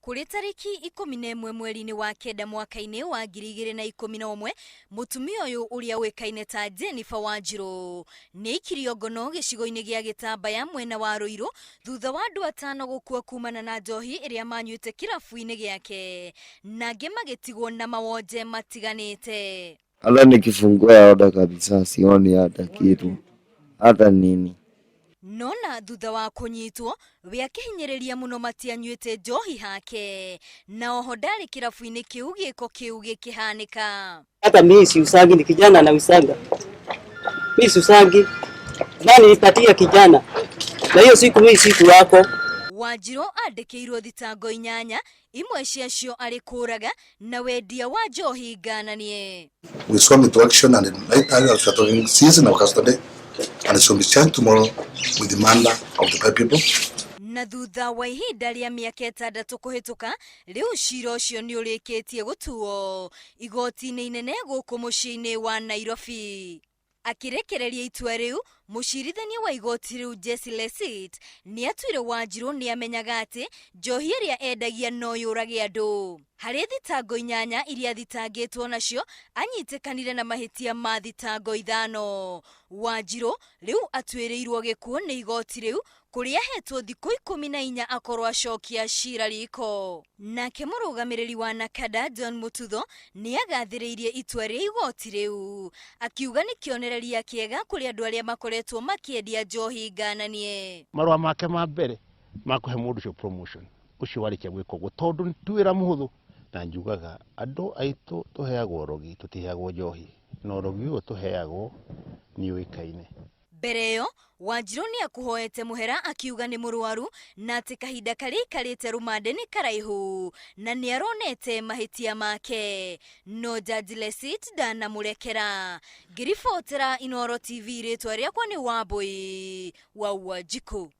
Kuri tariki 11 mweri-ini wa kenda mwaka-ini wa 2011 mutumia uyu uria wikaine ta Jennifer Wanjiru ni ikirio ngono gicigo-ini gia Gitambaya mwena wa Ruiru thutha wa andu atano gukua kumana na njohi iria manyuite kirabu-ini giake nangi magitigwo na mawonje matiganite. Ala nikifungua oda kabisa, sioni hata kitu hata nini. Nona thutha wa kunyitwo we akihinyiriria muno matianyuite njohi hake na oho ndari kirabu-ini kiu giko kiu gikihanika. Hata mimi si usangi, ni kijana na usanga. Mimi si usangi, nani nipatia kijana na hiyo siku mimi siku wako. Wanjiru andikirwo thitango 8 imwe ciacio ari kuraga na wendia wa njohi ngananie. We swam into action and in night time we are talking season of custody and it shall be charged tomorrow with the murder of the people. Na thutha wa ihinda ria miaka 6 kuhituka riu cira ucio ni urikitie gutuo igoti-ini inene guku mucii-ini wa Nairobi. Akirekereria itua riu mucirithania wa igoti riu Jesse Lesit ni atuire Wanjiru ni amenyaga ati njohi iria endagia no yurage andu. Hari thitango 8 iria thitangitwo nacio anyitikanire na mahitia ma thitango 5. Wanjiru riu atuireirwo gikuo ni igoti riu kuria hetwo thiku 14 akorwo acokia cira riko. Nake murugamiriri wa Nakada John Mututho ni agathiriirie itua ria igoti riu akiuga ni kionereria kiega kuri andu aria makoretwo makiendia njohi ngananie. Marwa make ma mbere makuhe mundu cio promotion ucio warikia gwiko go tondu tuwira muhuthu na njugaga andu aitu tuheagwo rogi tutiheagwo njohi no rogi uyo tuheagwo ni uikaine. Mbere yo Wanjiru ni akuhoete muhera akiuga ni murwaru na ati kahinda kari karite rumande ni karaihu na ni aronete mahitia make. No Judge Lesit ndana murekera. Ngiribotera Inooro TV ritwa riakwa ni Wambui wa Wanjiku.